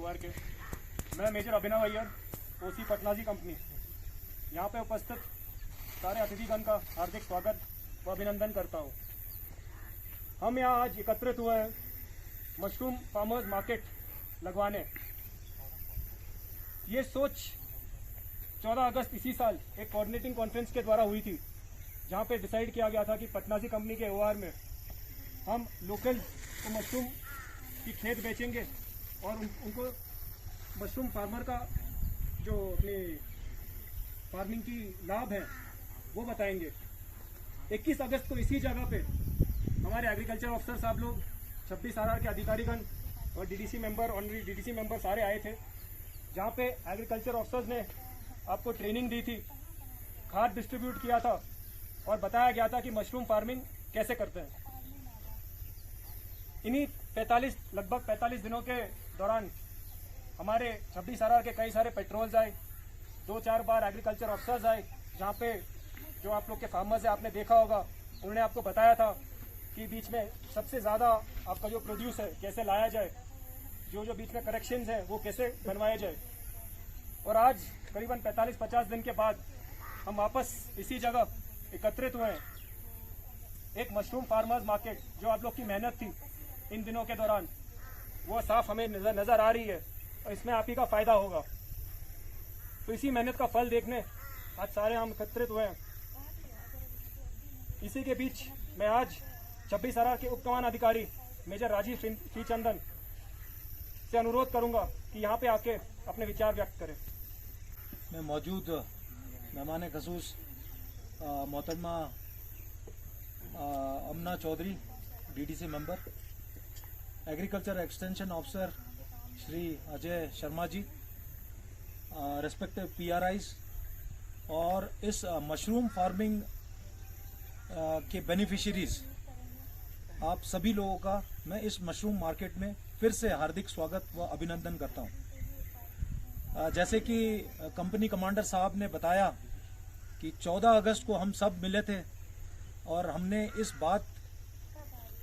AOR के। मैं major अभिनव अय्यर, ओसी पटनाजी company. यहाँ पे उपस्थित सारे अतिथिगण का हार्दिक स्वागत व अभिनंदन करता हूँ। हम यहाँ आज एकत्रित हुए हैं मशरूम फार्मर्स मार्केट लगवाने। ये सोच 14 अगस्त इसी साल एक कोऑर्डिनेटिंग कॉन्फ्रेंस के द्वारा हुई थी, जहाँ पे डिसाइड किया गया था कि पटनाजी कंपनी के एओआर में हम लोकल मशरूम की खेत बेचेंगे और उनको मशरूम फार्मर का जो अपने फार्मिंग की लाभ है वो बताएंगे। 21 अगस्त को इसी जगह पे हमारे एग्रीकल्चर ऑफिसर साहब लोग, 26 आरआर के अधिकारीगण और DDC member, honorary DDC member सारे आए थे, जहाँ पे एग्रीकल्चर ऑफिसर्स ने आपको ट्रेनिंग दी थी, खाद डिस्ट्रीब्यूट किया था और बताया गया था कि मशरूम फार्मिंग कैसे करते हैं। इन्हीं लगभग 45 दिनों के दौरान हमारे 26 आरआर के कई सारे पेट्रोल्स आए, 2-4 बार एग्रीकल्चर ऑफिसर्स आए, जहाँ पे जो आप लोग के फार्मर्स है आपने देखा होगा, उन्होंने आपको बताया था कि बीच में सबसे ज़्यादा आपका जो प्रोड्यूस है कैसे लाया जाए, जो बीच में करेक्शंस हैं वो कैसे बनवाए जाए। और आज करीबन 45-50 दिन के बाद हम वापस इसी जगह एकत्रित हुए हैं। एक मशरूम फार्मर्स मार्केट, जो आप लोग की मेहनत थी इन दिनों के दौरान, वो साफ हमें नजर आ रही है और इसमें आप ही का फायदा होगा। तो इसी मेहनत का फल देखने आज सारे हम एकत्रित हुए हैं। इसी के बीच मैं आज 26 आरआर के उप कमान अधिकारी मेजर राजीव श्रीचंदन से अनुरोध करूंगा कि यहाँ पे आके अपने विचार व्यक्त करें। मैं मौजूद मेहमान खसूस मोहतरमा Amna Chaudhary, DDC member, agriculture extension officer Shri Ajay Sharma ji, respective PRIs और इस मशरूम फार्मिंग के बेनिफिशियरीज, आप सभी लोगों का मैं इस मशरूम मार्केट में फिर से हार्दिक स्वागत व अभिनंदन करता हूं। जैसे कि कंपनी कमांडर साहब ने बताया कि 14 अगस्त को हम सब मिले थे और हमने इस बात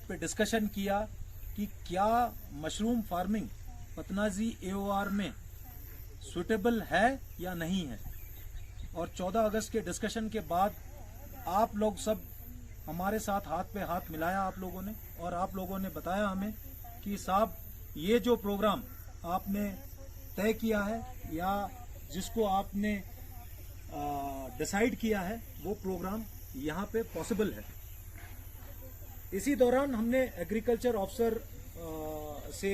पे डिस्कशन किया कि क्या मशरूम फार्मिंग पटनाजी एओआर में सुटेबल है या नहीं है। और 14 अगस्त के डिस्कशन के बाद आप लोग सब हमारे साथ हाथ पे हाथ मिलाया आप लोगों ने, और आप लोगों ने बताया हमें कि साहब ये जो प्रोग्राम आपने तय किया है या जिसको आपने डिसाइड किया है वो प्रोग्राम यहाँ पे पॉसिबल है। इसी दौरान हमने एग्रीकल्चर ऑफिसर से,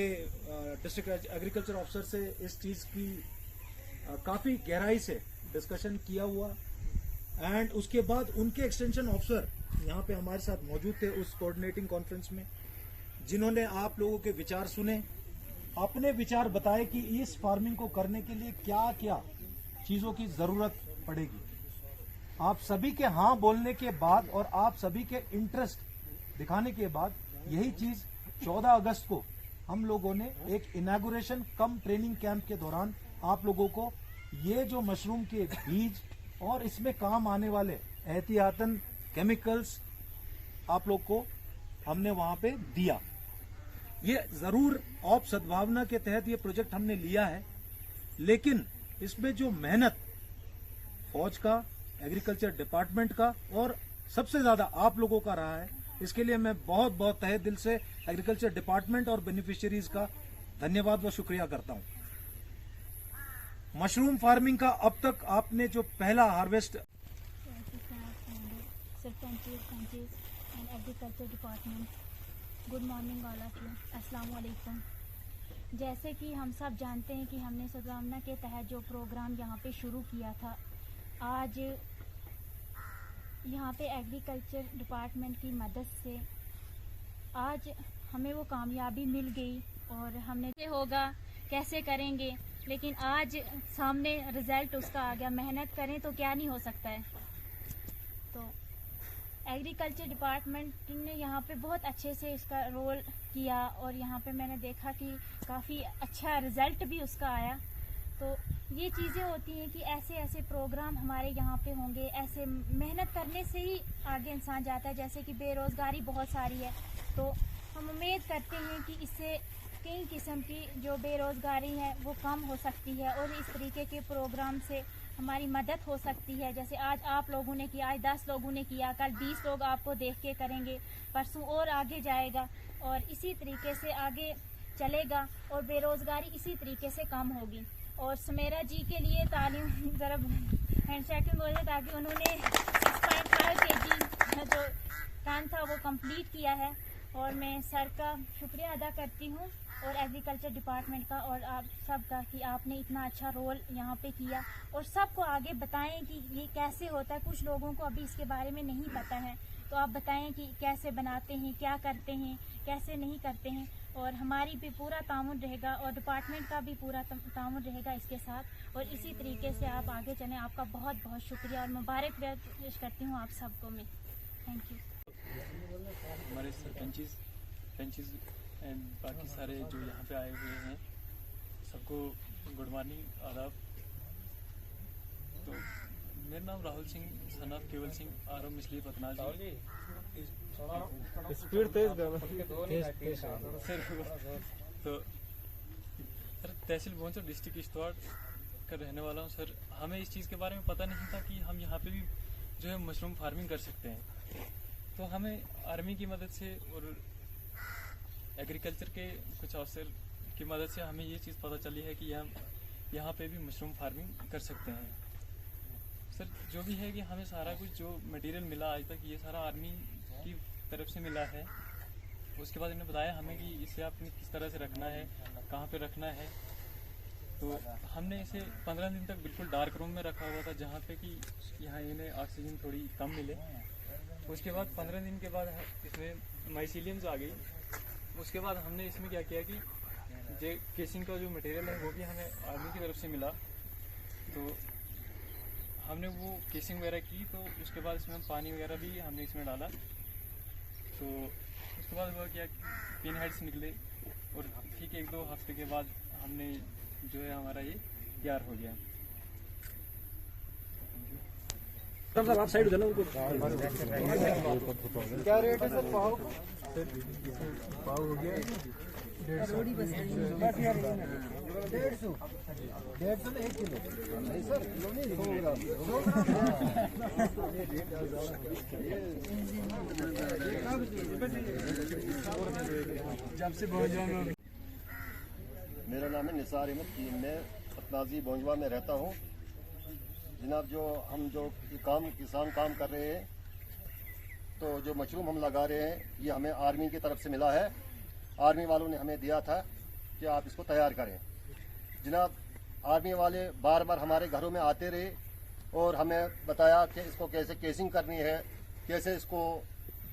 डिस्ट्रिक्ट एग्रीकल्चर ऑफिसर से इस चीज की काफी गहराई से डिस्कशन किया हुआ, एंड उसके बाद उनके एक्सटेंशन ऑफिसर यहाँ पे हमारे साथ मौजूद थे उस कोऑर्डिनेटिंग कॉन्फ्रेंस में, जिन्होंने आप लोगों के विचार सुने, अपने विचार बताए कि इस फार्मिंग को करने के लिए क्या क्या चीजों की जरूरत पड़ेगी। आप सभी के हाँ बोलने के बाद और आप सभी के इंटरेस्ट दिखाने के बाद यही चीज 14 अगस्त को हम लोगों ने एक इनॉग्रेशन कम ट्रेनिंग कैंप के दौरान आप लोगों को ये जो मशरूम के बीज और इसमें काम आने वाले एहतियातन केमिकल्स आप लोग को हमने वहां पे दिया। ये जरूर औप सद्भावना के तहत ये प्रोजेक्ट हमने लिया है, लेकिन इसमें जो मेहनत फौज का, एग्रीकल्चर डिपार्टमेंट का और सबसे ज्यादा आप लोगों का रहा है, इसके लिए मैं बहुत बहुत तहे दिल से एग्रीकल्चर डिपार्टमेंट और बेनिफिशियरीज का धन्यवाद व शुक्रिया करता हूं। मशरूम फार्मिंग का अब तक आपने जो पहला harvest, agriculture department, good morning all of you, अस्सलाम वालेकुम। जैसे कि हम सब जानते हैं कि हमने सद्भावना के तहत जो प्रोग्राम यहाँ पे शुरू किया था, आज यहाँ पे एग्रीकल्चर डिपार्टमेंट की मदद से आज हमें वो कामयाबी मिल गई और हमने कैसे होगा, कैसे करेंगे, लेकिन आज सामने रिजल्ट उसका आ गया। मेहनत करें तो क्या नहीं हो सकता है। तो एग्रीकल्चर डिपार्टमेंट ने यहाँ पे बहुत अच्छे से इसका रोल किया और यहाँ पे मैंने देखा कि काफ़ी अच्छा रिजल्ट भी उसका आया। तो ये चीज़ें होती हैं कि ऐसे ऐसे प्रोग्राम हमारे यहाँ पे होंगे, ऐसे मेहनत करने से ही आगे इंसान जाता है। जैसे कि बेरोज़गारी बहुत सारी है, तो हम उम्मीद करते हैं कि इससे कई किस्म की जो बेरोज़गारी है वो कम हो सकती है और इस तरीके के प्रोग्राम से हमारी मदद हो सकती है। जैसे आज आप लोगों ने किया, आज 10 लोगों ने किया, कल 20 लोग आपको देख के करेंगे, परसों और आगे जाएगा और इसी तरीके से आगे चलेगा और बेरोज़गारी इसी तरीके से कम होगी। और सुमेरा जी के लिए तालीम ज़रा हैंडशेकिंग हो जाए ताकि उन्होंने 6.5 kg जो काम था वो कंप्लीट किया है और मैं सर का शुक्रिया अदा करती हूँ और एग्रीकल्चर डिपार्टमेंट का और आप सब का कि आपने इतना अच्छा रोल यहाँ पे किया और सबको आगे बताएं कि ये कैसे होता है। कुछ लोगों को अभी इसके बारे में नहीं पता है, तो आप बताएं कि कैसे बनाते हैं, क्या करते हैं, कैसे नहीं करते हैं और हमारी भी पूरा तामुन रहेगा और डिपार्टमेंट का भी पूरा तामुन रहेगा इसके साथ और इसी तरीके से आप आगे चलें। आपका बहुत बहुत शुक्रिया और मुबारक पेश करती हूँ आप सबको मैं। Thank you. हमारे सरपंचेस एंड बाकी सारे जो यहाँ पे आए हुए हैं सबको गुड मॉर्निंग, आदाब। तो मेरा नाम राहुल सिंह सन ऑफ केवल सिंह आरम इसलिए पतनाज स्पीड तेज कर सर। तो सर तहसील भुवनेश्वर डिस्ट्रिक्ट किश्तवाड़ का रहने वाला हूँ सर। हमें इस चीज़ के बारे में पता नहीं था कि हम यहाँ पे भी जो है मशरूम फार्मिंग कर सकते हैं। तो हमें आर्मी की मदद से और एग्रीकल्चर के कुछ अफसर की मदद से हमें ये चीज़ पता चली है कि हम यहाँ पे भी मशरूम फार्मिंग कर सकते हैं सर। जो भी है कि हमें सारा कुछ जो मटेरियल मिला आज तक ये सारा आर्मी की तरफ से मिला है। उसके बाद इन्होंने बताया हमें कि इसे आपने किस तरह से रखना है, कहाँ पे रखना है। तो हमने इसे 15 दिन तक बिल्कुल डार्क रूम में रखा हुआ था जहाँ पे कि यहाँ इन्हें ऑक्सीजन थोड़ी कम मिले। उसके बाद 15 दिन के बाद इसमें माइसीलियम्स आ गई। उसके बाद हमने इसमें क्या किया कि जो केसिंग का जो मटेरियल है वो भी हमें आर्मी की तरफ से मिला। तो हमने वो केसिंग वगैरह की। तो उसके बाद इसमें पानी वगैरह भी हमने इसमें डाला। तो उसके बाद हुआ क्या पिन हेड्स निकले और ठीक 1-2 हफ्ते के बाद हमने जो है हमारा ये तैयार हो गया। सर आप साइड उधर क्या रेट है सर पाव का? पाव हो गया 150 में 1 किलो नहीं सर, किलो नहीं जब से मेरा नाम है निसार अहमद की, मैं पतनाजी भोंजवा में रहता हूँ। जनाब जो हम जो किसान काम कर रहे हैं तो जो मशरूम हम लगा रहे हैं ये हमें आर्मी की तरफ से मिला है। आर्मी वालों ने हमें दिया था कि आप इसको तैयार करें। जनाब आर्मी वाले बार बार हमारे घरों में आते रहे और हमें बताया कि इसको कैसे केसिंग करनी है, कैसे इसको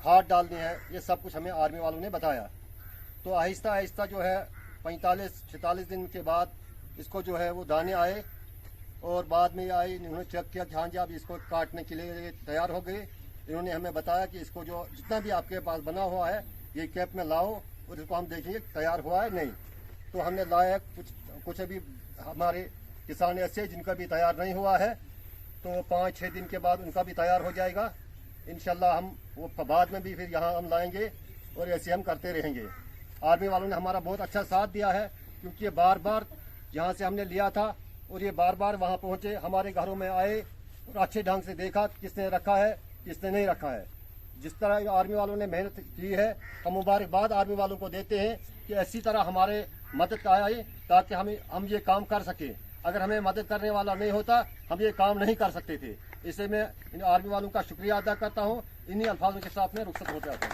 खाद डालनी है, ये सब कुछ हमें आर्मी वालों ने बताया। तो आहिस्ता आहिस्ता जो है 45-46 दिन के बाद इसको जो है वो दाने आए और बाद में आए। इन्होंने चेक किया कि हाँ जी आप इसको काटने के लिए तैयार हो गए। इन्होंने हमें बताया कि इसको जो जितना भी आपके पास बना हुआ है ये कैप में लाओ और इसको हम देखेंगे तैयार हुआ है नहीं। तो हमने लाया कुछ अभी हमारे किसान ऐसे जिनका भी तैयार नहीं हुआ है, तो 5-6 दिन के बाद उनका भी तैयार हो जाएगा इंशाल्लाह। हम वो बाद में भी फिर यहाँ हम लाएंगे और ऐसे हम करते रहेंगे। आर्मी वालों ने हमारा बहुत अच्छा साथ दिया है क्योंकि ये बार बार यहाँ से हमने लिया था और ये बार बार वहाँ पहुँचे, हमारे घरों में आए और अच्छे ढंग से देखा किसने रखा है किसने नहीं रखा है। जिस तरह आर्मी वालों ने मेहनत की है हम मुबारकबाद आर्मी वालों को देते हैं कि ऐसी तरह हमारे मदद आए ताकि हम ये काम कर सकें। अगर हमें मदद करने वाला नहीं होता हम ये काम नहीं कर सकते थे। इसलिए मैं इन आर्मी वालों का शुक्रिया अदा करता हूँ। इन्हीं अल्फाजों के साथ में रुखसत हो जाता हूँ।